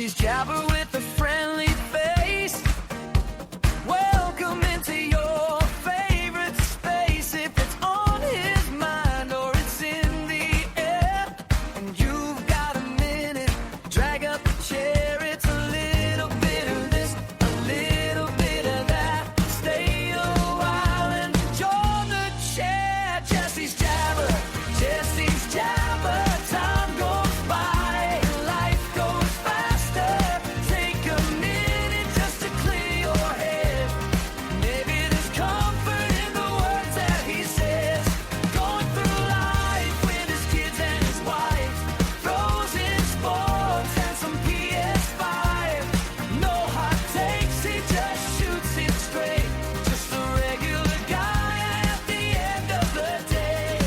Jesse's Jabber with a friendly face. Welcome into your favorite space. If it's on his mind or it's in the air, and you've got a minute, drag up the chair. It's a little bit of this, a little bit of that. Stay a while and enjoy the chair. Jesse's Jabber, Jesse's Jabber. Time goes by, life goes faster. Take a minute just to clear your head. Maybe there's comfort in the words that he says. Going through life with his kids and his wife. Throws in sports and some PS5. No hot takes, he just shoots it straight. Just a regular guy at the end of the day.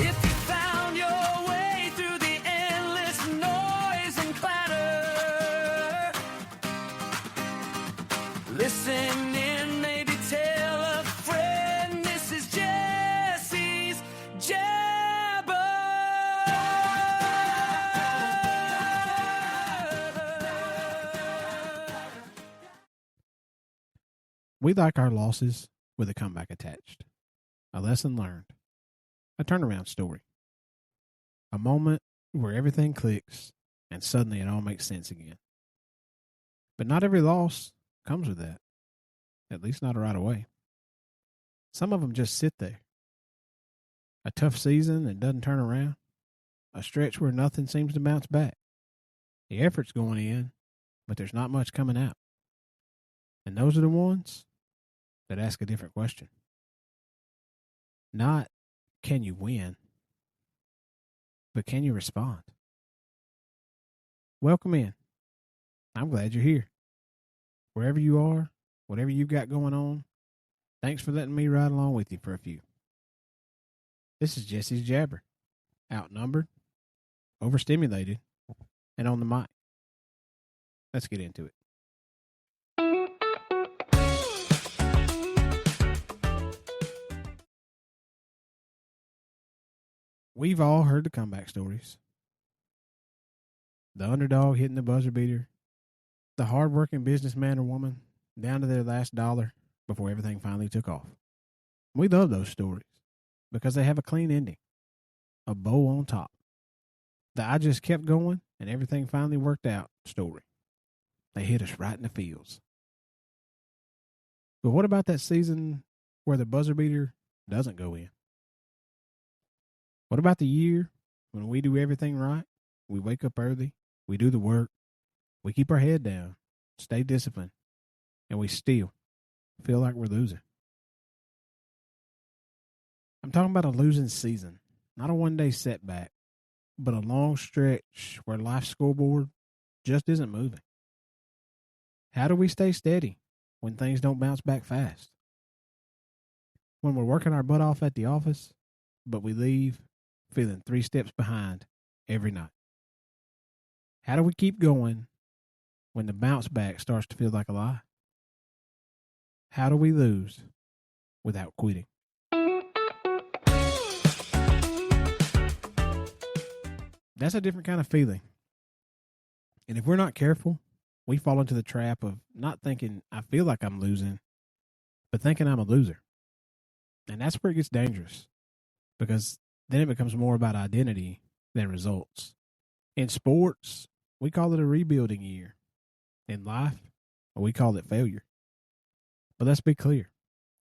If you found your way through the endless noise and clatter, listen in, maybe tell a friend. This is Jesse's Jabber. We like our losses with a comeback attached, a lesson learned, a turnaround story, a moment where everything clicks and suddenly it all makes sense again. But not every loss comes with that, at least not right away. Some of them just sit there. A tough season that doesn't turn around, a stretch where nothing seems to bounce back. The effort's going in, but there's not much coming out. And those are the ones that ask a different question. Not, can you win? But can you respond? Welcome in. I'm glad you're here. Wherever you are, whatever you've got going on, thanks for letting me ride along with you for a few. This is Jesse's Jabber. Outnumbered, overstimulated, and on the mic. Let's get into it. We've all heard the comeback stories. The underdog hitting the buzzer beater. The hardworking businessman or woman down to their last dollar before everything finally took off. We love those stories because they have a clean ending, a bow on top. The I just kept going and everything finally worked out story. They hit us right in the feels. But what about that season where the buzzer beater doesn't go in? What about the year when we do everything right? We wake up early, we do the work, we keep our head down, stay disciplined, and we still feel like we're losing. I'm talking about a losing season, not a one-day setback, but a long stretch where life's scoreboard just isn't moving. How do we stay steady when things don't bounce back fast? When we're working our butt off at the office, but we leave feeling 3 steps behind every night. How do we keep going when the bounce back starts to feel like a lie? How do we lose without quitting? That's a different kind of feeling. And if we're not careful, we fall into the trap of not thinking I feel like I'm losing, but thinking I'm a loser. And that's where it gets dangerous, because then it becomes more about identity than results. In sports, we call it a rebuilding year. In life, we call it failure. But let's be clear,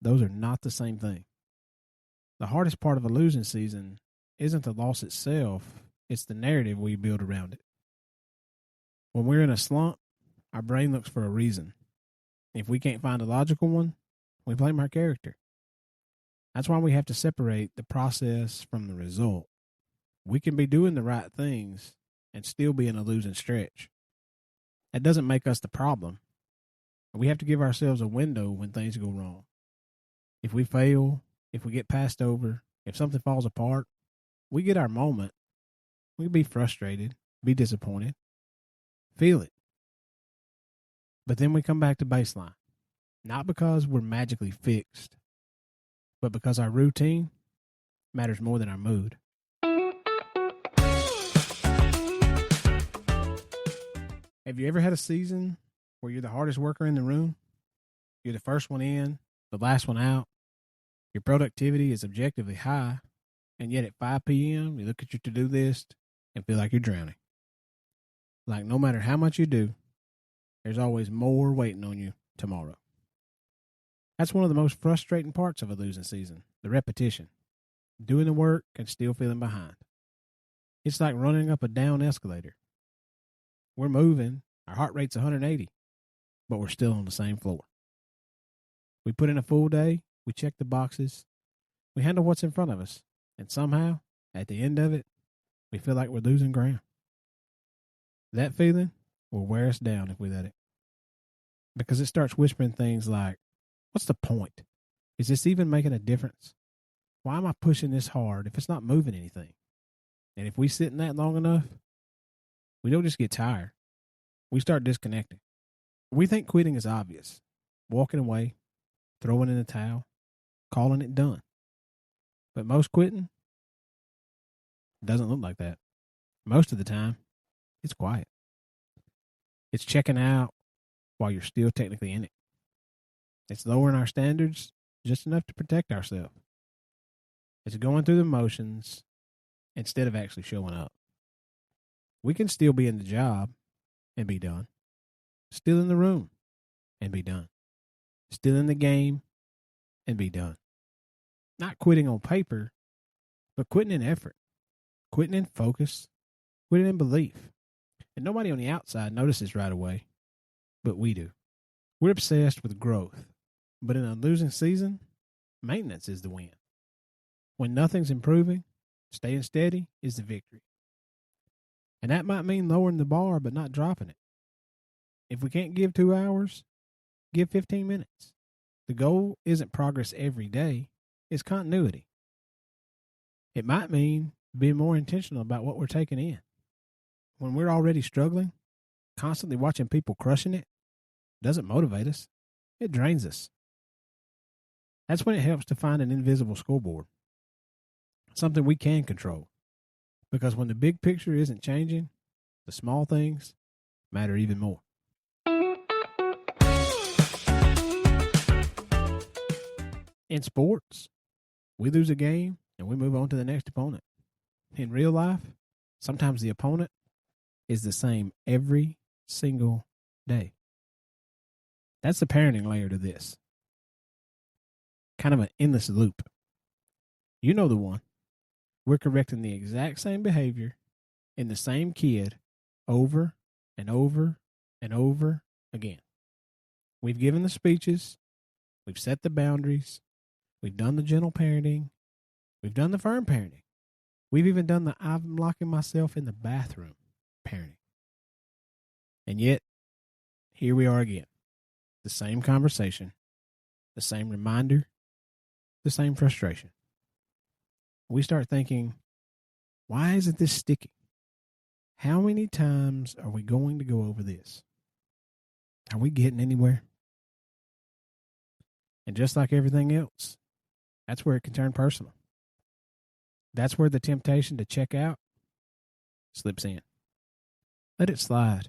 those are not the same thing. The hardest part of a losing season isn't the loss itself, it's the narrative we build around it. When we're in a slump, our brain looks for a reason. If we can't find a logical one, we blame our character. That's why we have to separate the process from the result. We can be doing the right things and still be in a losing stretch. That doesn't make us the problem. We have to give ourselves a window when things go wrong. If we fail, if we get passed over, if something falls apart, we get our moment. We can be frustrated, be disappointed, feel it. But then we come back to baseline. Not because we're magically fixed, but because our routine matters more than our mood. Have you ever had a season where you're the hardest worker in the room? You're the first one in, the last one out. Your productivity is objectively high, and yet at 5 p.m., you look at your to-do list and feel like you're drowning. Like no matter how much you do, there's always more waiting on you tomorrow. That's one of the most frustrating parts of a losing season, the repetition. Doing the work and still feeling behind. It's like running up a down escalator. We're moving, our heart rate's 180, but we're still on the same floor. We put in a full day, we check the boxes, we handle what's in front of us, and somehow, at the end of it, we feel like we're losing ground. That feeling will wear us down if we let it. Because it starts whispering things like, what's the point? Is this even making a difference? Why am I pushing this hard if it's not moving anything? And if we sit in that long enough, we don't just get tired. We start disconnecting. We think quitting is obvious. Walking away, throwing in the towel, calling it done. But most quitting doesn't look like that. Most of the time, it's quiet. It's checking out while you're still technically in it. It's lowering our standards just enough to protect ourselves. It's going through the motions instead of actually showing up. We can still be in the job and be done. Still in the room and be done. Still in the game and be done. Not quitting on paper, but quitting in effort. Quitting in focus. Quitting in belief. And nobody on the outside notices right away, but we do. We're obsessed with growth, but in a losing season, maintenance is the win. When nothing's improving, staying steady is the victory. And that might mean lowering the bar, but not dropping it. If we can't give 2 hours, give 15 minutes. The goal isn't progress every day, it's continuity. It might mean being more intentional about what we're taking in. When we're already struggling, constantly watching people crushing it doesn't motivate us. It drains us. That's when it helps to find an invisible scoreboard. Something we can control. Because when the big picture isn't changing, the small things matter even more. In sports, we lose a game and we move on to the next opponent. In real life, sometimes the opponent is the same every single day. That's the parenting layer to this. Kind of an endless loop. You know the one. We're correcting the exact same behavior in the same kid over and over and over again. We've given the speeches. We've set the boundaries. We've done the gentle parenting. We've done the firm parenting. We've even done the I'm locking myself in the bathroom parenting. And yet, here we are again. The same conversation, the same reminder, the same frustration. We start thinking, why isn't this sticking? How many times are we going to go over this? Are we getting anywhere? And just like everything else, that's where it can turn personal. That's where the temptation to check out slips in. Let it slide.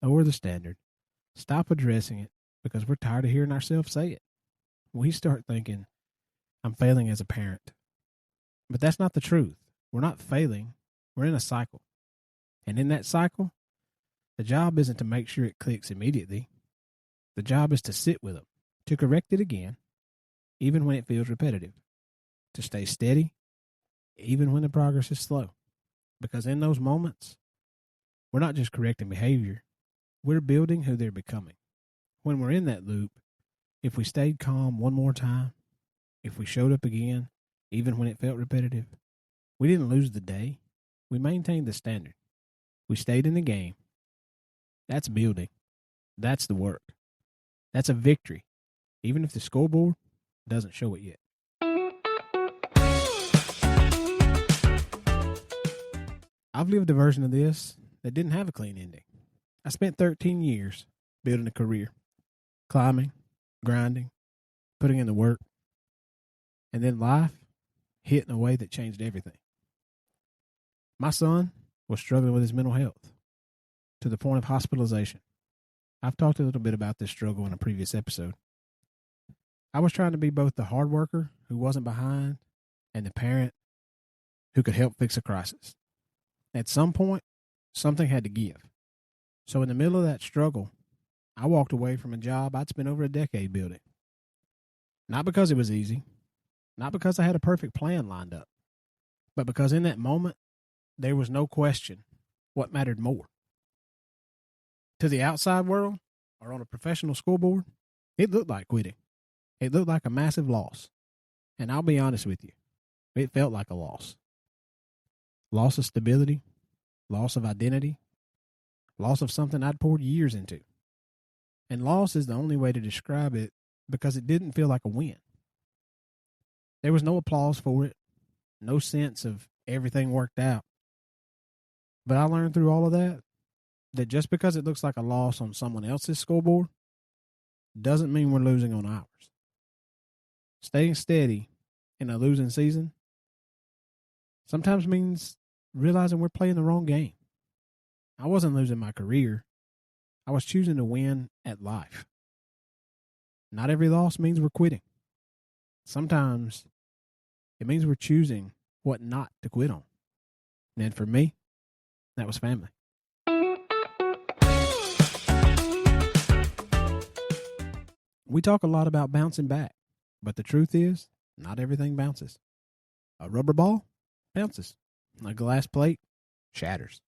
Lower the standard. Stop addressing it because we're tired of hearing ourselves say it. We start thinking, I'm failing as a parent. But that's not the truth. We're not failing. We're in a cycle. And in that cycle, the job isn't to make sure it clicks immediately. The job is to sit with them, to correct it again, even when it feels repetitive, to stay steady, even when the progress is slow. Because in those moments, we're not just correcting behavior, we're building who they're becoming. When we're in that loop, if we stayed calm one more time, if we showed up again, even when it felt repetitive, we didn't lose the day. We maintained the standard. We stayed in the game. That's building. That's the work. That's a victory, even if the scoreboard doesn't show it yet. I've lived a version of this that didn't have a clean ending. I spent 13 years building a career, climbing, grinding, putting in the work, and then life hit in a way that changed everything. My son was struggling with his mental health, to the point of hospitalization. I've talked a little bit about this struggle in a previous episode. I was trying to be both the hard worker who wasn't behind and the parent who could help fix a crisis. At some point, something had to give. So in the middle of that struggle, I walked away from a job I'd spent over a decade building. Not because it was easy, not because I had a perfect plan lined up, but because in that moment, there was no question what mattered more. To the outside world, or on a professional scoreboard, it looked like quitting. It looked like a massive loss. And I'll be honest with you, it felt like a loss. Loss of stability, loss of identity, loss of something I'd poured years into. And loss is the only way to describe it because it didn't feel like a win. There was no applause for it, no sense of everything worked out. But I learned through all of that just because it looks like a loss on someone else's scoreboard doesn't mean we're losing on ours. Staying steady in a losing season sometimes means realizing we're playing the wrong game. I wasn't losing my career. I was choosing to win at life. Not every loss means we're quitting. Sometimes it means we're choosing what not to quit on. And for me, that was family. We talk a lot about bouncing back, but the truth is, not everything bounces. A rubber ball bounces. A glass plate shatters.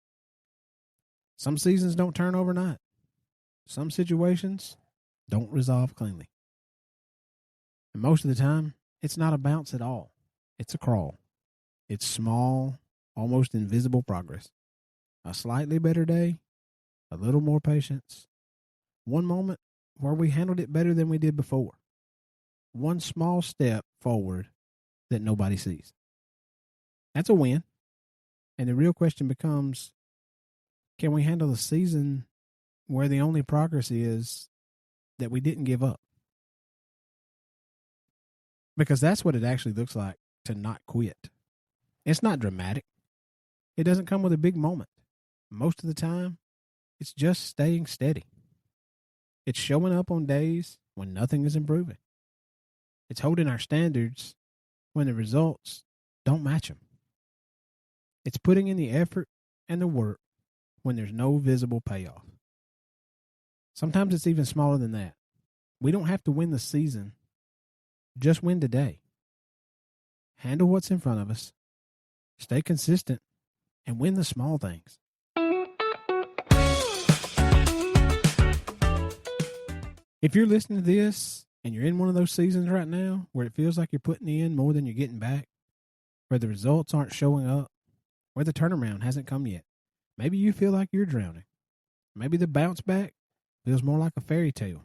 Some seasons don't turn overnight. Some situations don't resolve cleanly. And most of the time, it's not a bounce at all. It's a crawl. It's small, almost invisible progress. A slightly better day, a little more patience. One moment where we handled it better than we did before. One small step forward that nobody sees. That's a win. And the real question becomes, can we handle a season where the only progress is that we didn't give up? Because that's what it actually looks like to not quit. It's not dramatic. It doesn't come with a big moment. Most of the time, it's just staying steady. It's showing up on days when nothing is improving. It's holding our standards when the results don't match them. It's putting in the effort and the work when there's no visible payoff. Sometimes it's even smaller than that. We don't have to win the season. Just win today. Handle what's in front of us. Stay consistent and win the small things. If you're listening to this and you're in one of those seasons right now where it feels like you're putting in more than you're getting back, where the results aren't showing up, where the turnaround hasn't come yet, maybe you feel like you're drowning. Maybe the bounce back feels more like a fairy tale.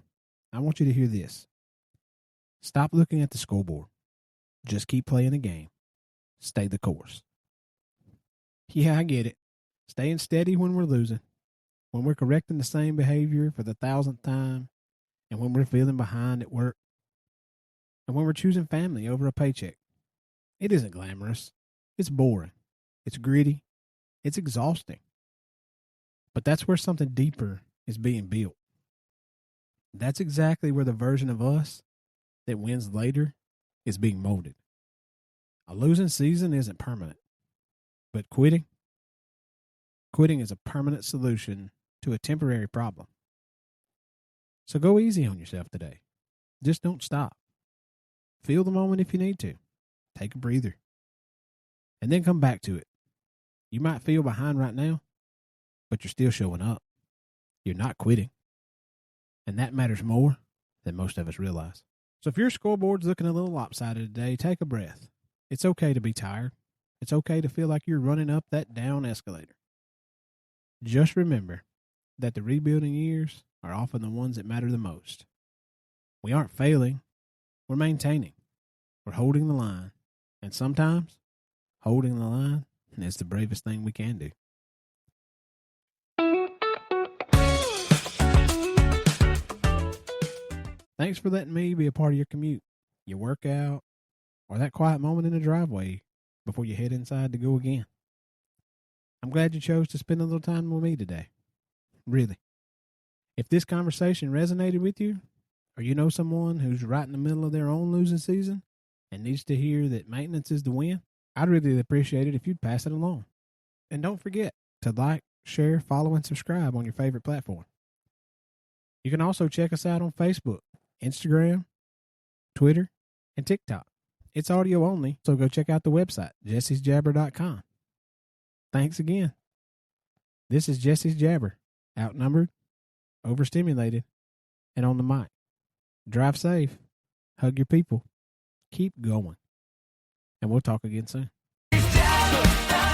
I want you to hear this. Stop looking at the scoreboard. Just keep playing the game. Stay the course. Yeah, I get it. Staying steady when we're losing, when we're correcting the same behavior for the 1000th time, and when we're feeling behind at work, and when we're choosing family over a paycheck. It isn't glamorous. It's boring. It's gritty. It's exhausting. But that's where something deeper is being built. That's exactly where the version of us that wins later is being molded. A losing season isn't permanent, but quitting is a permanent solution to a temporary problem. So go easy on yourself today. Just don't stop. Feel the moment if you need to. Take a breather. And then come back to it. You might feel behind right now, but you're still showing up. You're not quitting. And that matters more than most of us realize. So if your scoreboard's looking a little lopsided today, take a breath. It's okay to be tired. It's okay to feel like you're running up that down escalator. Just remember that the rebuilding years are often the ones that matter the most. We aren't failing. We're maintaining. We're holding the line. And sometimes, holding the line is the bravest thing we can do. Thanks for letting me be a part of your commute, your workout, or that quiet moment in the driveway before you head inside to go again. I'm glad you chose to spend a little time with me today. really. If this conversation resonated with you, or you know someone who's right in the middle of their own losing season and needs to hear that maintenance is the win, I'd really appreciate it if you'd pass it along. And don't forget to like, share, follow, and subscribe on your favorite platform. You can also check us out on Facebook, Instagram, Twitter, and TikTok. It's audio only, so go check out the website, jessesjabber.com. Thanks again. This is Jesse's Jabber, outnumbered, overstimulated, and on the mic. Drive safe, hug your people, keep going, and we'll talk again soon. Jabber,